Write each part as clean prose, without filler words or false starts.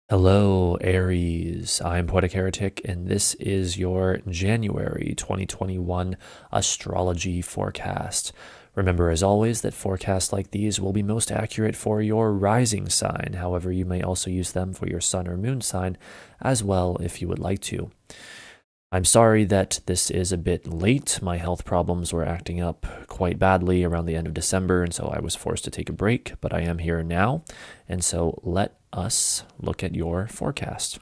Hello, Aries. I'm Poetic Heretic, and this is your January 2021 astrology forecast. Remember, as always, that forecasts like these will be most accurate for your rising sign. However, you may also use them for your sun or moon sign as well if you would like to. I'm sorry that this is a bit late. My health problems were acting up quite badly around the end of December, and so I was forced to take a break, but I am here now. And so let us look at your forecast.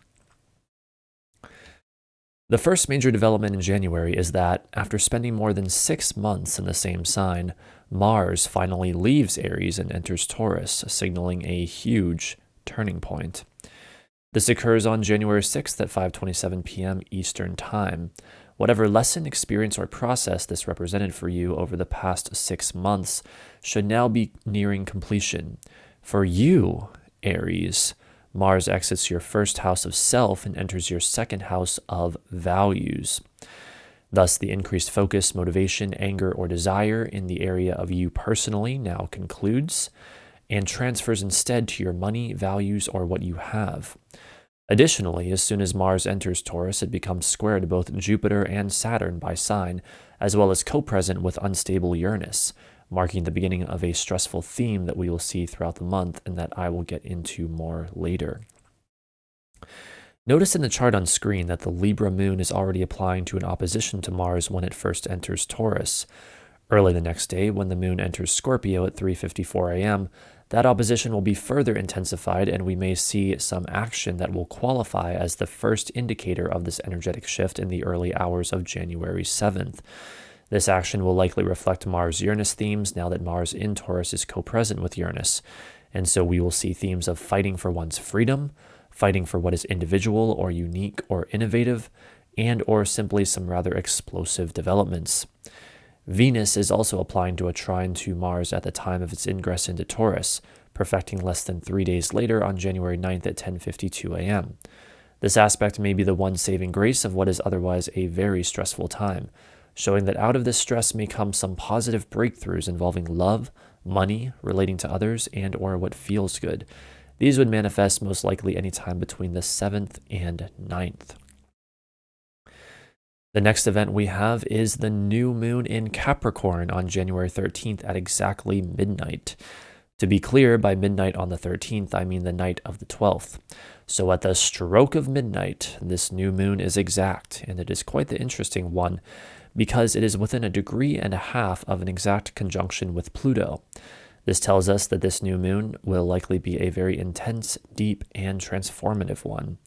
The first major development in January is that after spending more than 6 months in the same sign, Mars finally leaves Aries and enters Taurus, signaling a huge turning point. This occurs on January 6th at 5:27 p.m. Eastern Time. Whatever lesson, experience, or process this represented for you over the past 6 months should now be nearing completion. For you, Aries, Mars exits your first house of self and enters your second house of values. Thus, the increased focus, motivation, anger, or desire in the area of you personally now concludes and transfers instead to your money, values, or what you have. Additionally, as soon as Mars enters Taurus, it becomes square to both Jupiter and Saturn by sign, as well as co-present with unstable Uranus, marking the beginning of a stressful theme that we will see throughout the month and that I will get into more later. Notice in the chart on screen that the Libra moon is already applying to an opposition to Mars when it first enters Taurus. Early the next day, when the moon enters Scorpio at 3:54 a.m., that opposition will be further intensified, and we may see some action that will qualify as the first indicator of this energetic shift in the early hours of January 7th. This action will likely reflect Mars-Uranus themes now that Mars in Taurus is co-present with Uranus. And so we will see themes of fighting for one's freedom, fighting for what is individual or unique or innovative, and or simply some rather explosive developments. Venus is also applying to a trine to Mars at the time of its ingress into Taurus, perfecting less than 3 days later on January 9th at 10:52 a.m. This aspect may be the one saving grace of what is otherwise a very stressful time, showing that out of this stress may come some positive breakthroughs involving love, money, relating to others, and or what feels good. These would manifest most likely anytime between the 7th and 9th. The next event we have is the new moon in Capricorn on January 13th at exactly midnight. To be clear, by midnight on the 13th, I mean the night of the 12th. So at the stroke of midnight, this new moon is exact, and it is quite the interesting one because it is within 1.5 degrees of an exact conjunction with Pluto. This tells us that this new moon will likely be a very intense, deep, and transformative one.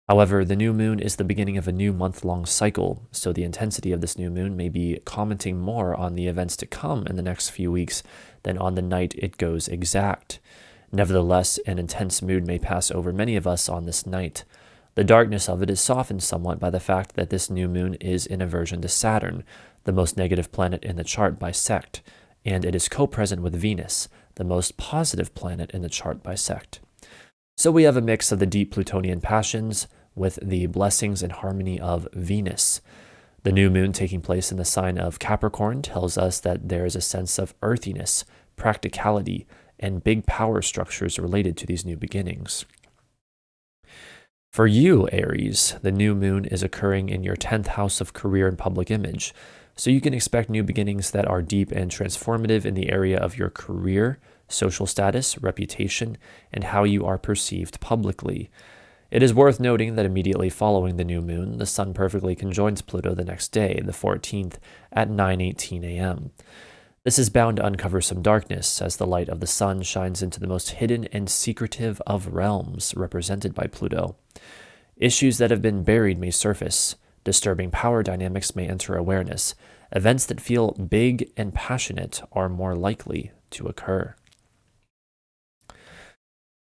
However, the new moon is the beginning of a new month-long cycle, so the intensity of this new moon may be commenting more on the events to come in the next few weeks than on the night it goes exact. Nevertheless, an intense mood may pass over many of us on this night. The darkness of it is softened somewhat by the fact that this new moon is in aversion to Saturn, the most negative planet in the chart by sect, and it is co-present with Venus, the most positive planet in the chart by sect. So we have a mix of the deep Plutonian passions with the blessings and harmony of Venus. The new moon taking place in the sign of Capricorn tells us that there is a sense of earthiness, practicality, and big power structures related to these new beginnings. For you, Aries, the new moon is occurring in your 10th house of career and public image, so you can expect new beginnings that are deep and transformative in the area of your career, social status, reputation, and how you are perceived publicly. It is worth noting that immediately following the new moon, the sun perfectly conjoins Pluto the next day, the 14th, at 9:18 a.m. This is bound to uncover some darkness, as the light of the sun shines into the most hidden and secretive of realms represented by Pluto. Issues that have been buried may surface. Disturbing power dynamics may enter awareness. Events that feel big and passionate are more likely to occur.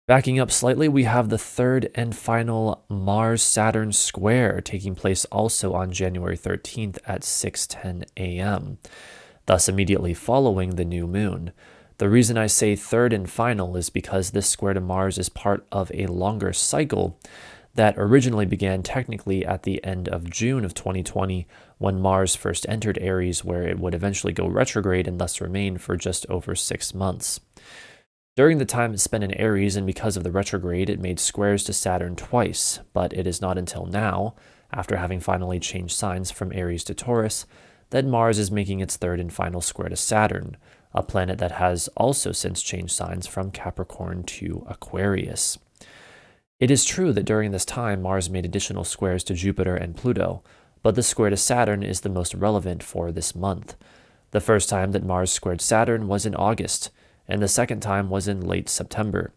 Backing up slightly, we have the third and final Mars-Saturn square taking place also on January 13th at 6:10 a.m., thus immediately following the new moon. The reason I say third and final is because this square to Mars is part of a longer cycle that originally began technically at the end of June of 2020 when Mars first entered Aries, where it would eventually go retrograde and thus remain for just over 6 months. During the time it spent in Aries and because of the retrograde, it made squares to Saturn twice, but it is not until now, after having finally changed signs from Aries to Taurus, that Mars is making its third and final square to Saturn, a planet that has also since changed signs from Capricorn to Aquarius. It is true that during this time, Mars made additional squares to Jupiter and Pluto, but the square to Saturn is the most relevant for this month. The first time that Mars squared Saturn was in August, and the second time was in late September.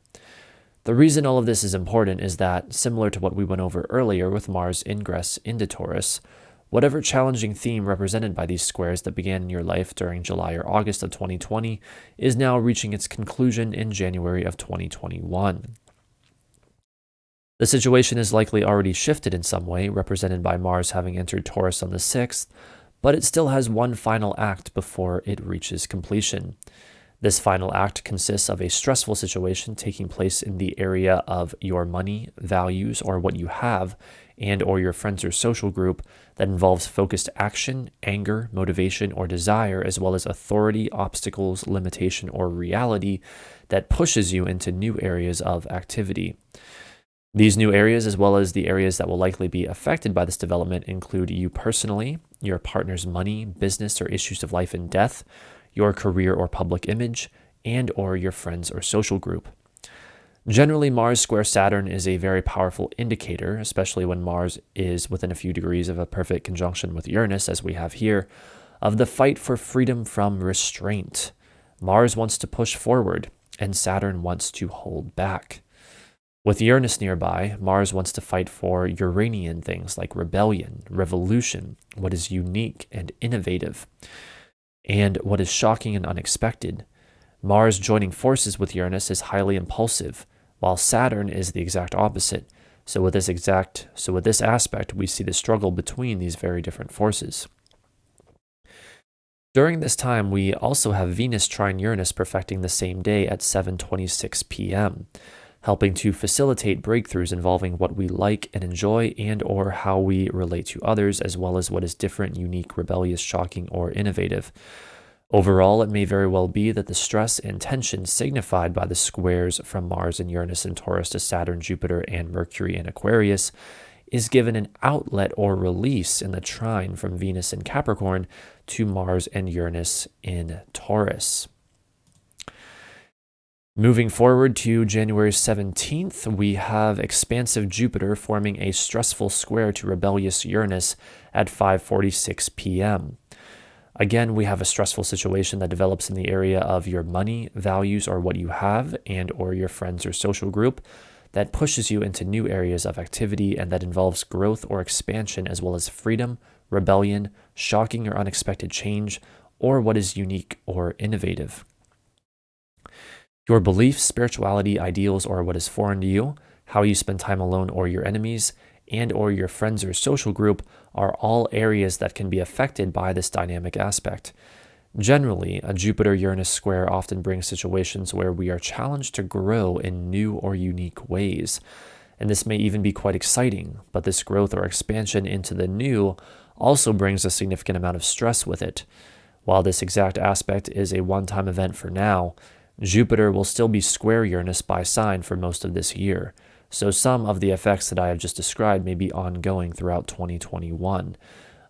The reason all of this is important is that, similar to what we went over earlier with Mars ingress into Taurus, whatever challenging theme represented by these squares that began in your life during July or August of 2020 is now reaching its conclusion in January of 2021. The situation is likely already shifted in some way, represented by Mars having entered Taurus on the 6th, but it still has one final act before it reaches completion. This final act consists of a stressful situation taking place in the area of your money, values, or what you have, and or your friends or social group that involves focused action, anger, motivation, or desire, as well as authority, obstacles, limitation, or reality that pushes you into new areas of activity. These new areas, as well as the areas that will likely be affected by this development, include you personally, your partner's money, business, or issues of life and death, your career or public image, and or your friends or social group. Generally, Mars square Saturn is a very powerful indicator, especially when Mars is within a few degrees of a perfect conjunction with Uranus, as we have here, of the fight for freedom from restraint. Mars wants to push forward, and Saturn wants to hold back. With Uranus nearby, Mars wants to fight for Uranian things like rebellion, revolution, what is unique and innovative, and what is shocking and unexpected. Mars joining forces with Uranus is highly impulsive, while Saturn is the exact opposite. So with this aspect, we see the struggle between these very different forces. During this time, we also have Venus trine Uranus perfecting the same day at 7:26 p.m., helping to facilitate breakthroughs involving what we like and enjoy and or how we relate to others, as well as what is different, unique, rebellious, shocking, or innovative. Overall, it may very well be that the stress and tension signified by the squares from Mars and Uranus and Taurus to Saturn, Jupiter, and Mercury in Aquarius is given an outlet or release in the trine from Venus in Capricorn to Mars and Uranus in Taurus. Moving forward to January 17th, we have expansive Jupiter forming a stressful square to rebellious Uranus at 5:46 p.m. Again, we have a stressful situation that develops in the area of your money, values, or what you have, and or your friends or social group that pushes you into new areas of activity and that involves growth or expansion, as well as freedom, rebellion, shocking or unexpected change, or what is unique or innovative. Your beliefs, spirituality, ideals, or what is foreign to you, how you spend time alone or your enemies, and or your friends or social group are all areas that can be affected by this dynamic aspect. Generally, a Jupiter-Uranus square often brings situations where we are challenged to grow in new or unique ways. And this may even be quite exciting, but this growth or expansion into the new also brings a significant amount of stress with it. While this exact aspect is a one-time event for now, Jupiter will still be square Uranus by sign for most of this year, so some of the effects that I have just described may be ongoing throughout 2021.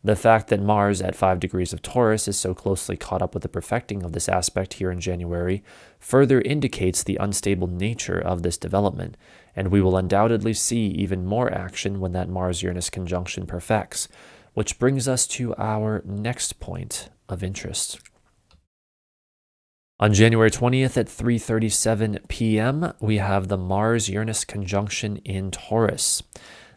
The fact that Mars at 5 degrees of Taurus is so closely caught up with the perfecting of this aspect here in January further indicates the unstable nature of this development, and we will undoubtedly see even more action when that Mars-Uranus conjunction perfects, which brings us to our next point of interest. On January 20th at 3:37 p.m., we have the Mars-Uranus conjunction in Taurus.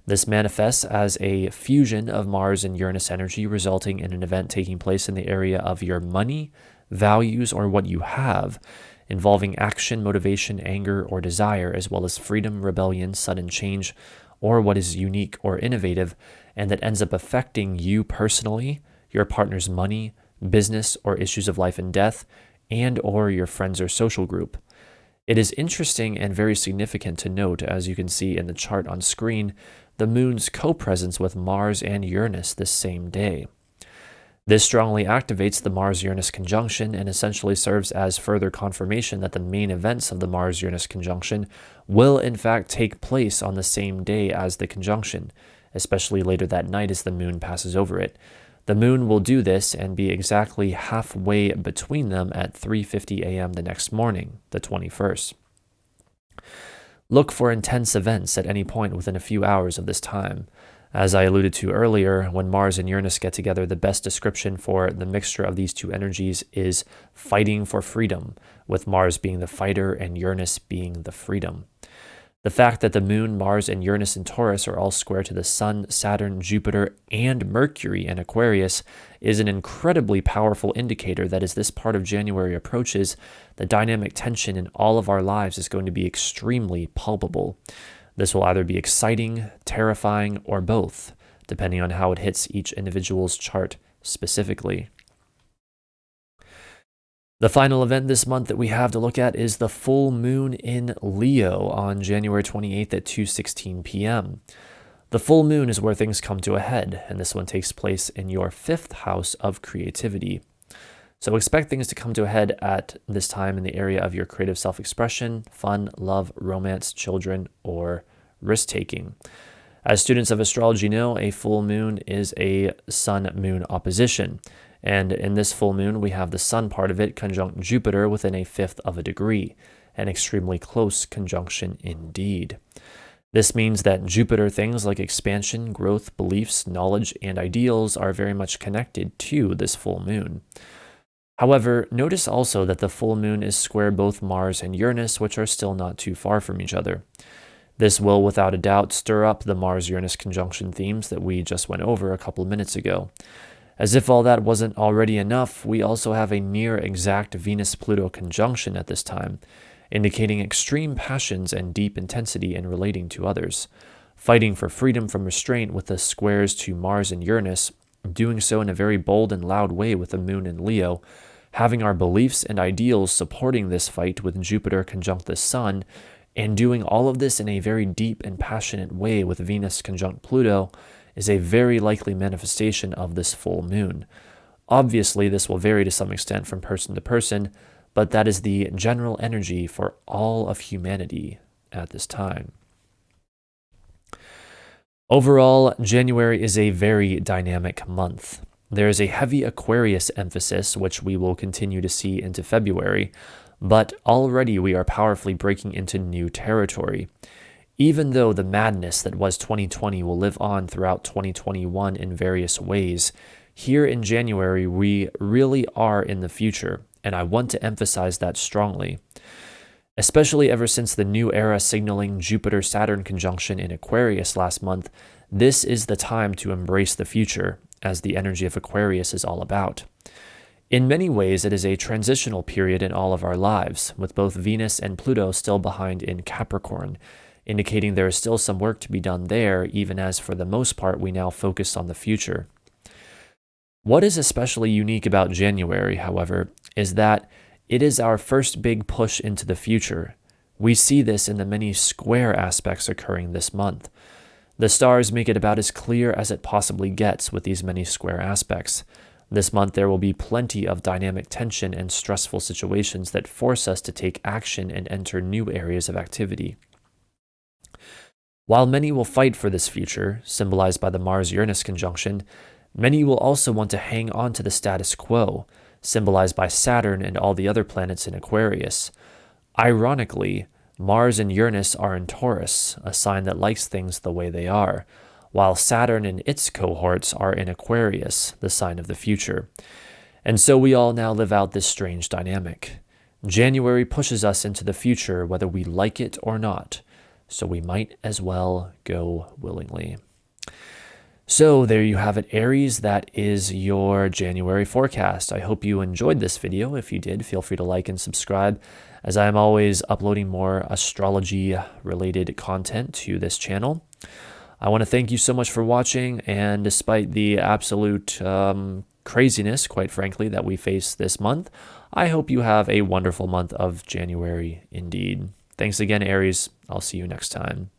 This manifests as a fusion of Mars and Uranus energy, resulting in an event taking place in the area of your money, values, or what you have, involving action, motivation, anger, or desire, as well as freedom, rebellion, sudden change, or what is unique or innovative, and that ends up affecting you personally, your partner's money, business, or issues of life and death, and or your friends or social group. It is interesting and very significant to note, as you can see in the chart on screen, the moon's co-presence with Mars and Uranus this same day. This strongly activates the Mars-Uranus conjunction and essentially serves as further confirmation that the main events of the Mars-Uranus conjunction will in fact take place on the same day as the conjunction, especially later that night as the moon passes over it. The moon will do this and be exactly halfway between them at 3:50 a.m. the next morning, the 21st. Look for intense events at any point within a few hours of this time. As I alluded to earlier, when Mars and Uranus get together, the best description for the mixture of these two energies is fighting for freedom, with Mars being the fighter and Uranus being the freedom. The fact that the moon, Mars, and Uranus in Taurus are all square to the Sun, Saturn, Jupiter, and Mercury in Aquarius is an incredibly powerful indicator that as this part of January approaches, the dynamic tension in all of our lives is going to be extremely palpable. This will either be exciting, terrifying, or both, depending on how it hits each individual's chart specifically. The final event this month that we have to look at is the full moon in Leo on January 28th at 2:16 p.m. The full moon is where things come to a head, and this one takes place in your 5th house of creativity. So expect things to come to a head at this time in the area of your creative self-expression, fun, love, romance, children, or risk-taking. As students of astrology know, a full moon is a sun-moon opposition. And in this full moon, we have the sun part of it conjunct Jupiter within a 1/5 of a degree, an extremely close conjunction indeed. This means that Jupiter things like expansion, growth, beliefs, knowledge, and ideals are very much connected to this full moon. However, notice also that the full moon is square both Mars and Uranus, which are still not too far from each other. This will, without a doubt, stir up the Mars-Uranus conjunction themes that we just went over a couple minutes ago. As if all that wasn't already enough, we also have a near-exact Venus-Pluto conjunction at this time, indicating extreme passions and deep intensity in relating to others. Fighting for freedom from restraint with the squares to Mars and Uranus, doing so in a very bold and loud way with the moon in Leo, having our beliefs and ideals supporting this fight with Jupiter conjunct the sun, and doing all of this in a very deep and passionate way with Venus conjunct Pluto is a very likely manifestation of this full moon. Obviously, this will vary to some extent from person to person, but that is the general energy for all of humanity at this time. Overall, January is a very dynamic month. There is a heavy Aquarius emphasis, which we will continue to see into February, but already we are powerfully breaking into new territory. Even though the madness that was 2020 will live on throughout 2021 in various ways, here in January we really are in the future, and I want to emphasize that strongly. Especially ever since the new era signaling Jupiter-Saturn conjunction in Aquarius last month, this is the time to embrace the future, as the energy of Aquarius is all about. In many ways, it is a transitional period in all of our lives, with both Venus and Pluto still behind in Capricorn, indicating there is still some work to be done there, even as for the most part we now focus on the future. What is especially unique about January, however, is that it is our first big push into the future. We see this in the many square aspects occurring this month. The stars make it about as clear as it possibly gets with these many square aspects. This month there will be plenty of dynamic tension and stressful situations that force us to take action and enter new areas of activity. While many will fight for this future, symbolized by the Mars-Uranus conjunction, many will also want to hang on to the status quo, symbolized by Saturn and all the other planets in Aquarius. Ironically, Mars and Uranus are in Taurus, a sign that likes things the way they are, while Saturn and its cohorts are in Aquarius, the sign of the future. And so we all now live out this strange dynamic. January pushes us into the future whether we like it or not, so we might as well go willingly. So there you have it, Aries. That is your January forecast. I hope you enjoyed this video. If you did, feel free to like and subscribe, as I am always uploading more astrology-related content to this channel. I want to thank you so much for watching, and despite the absolute craziness, quite frankly, that we face this month, I hope you have a wonderful month of January indeed. Thanks again, Aries. I'll see you next time.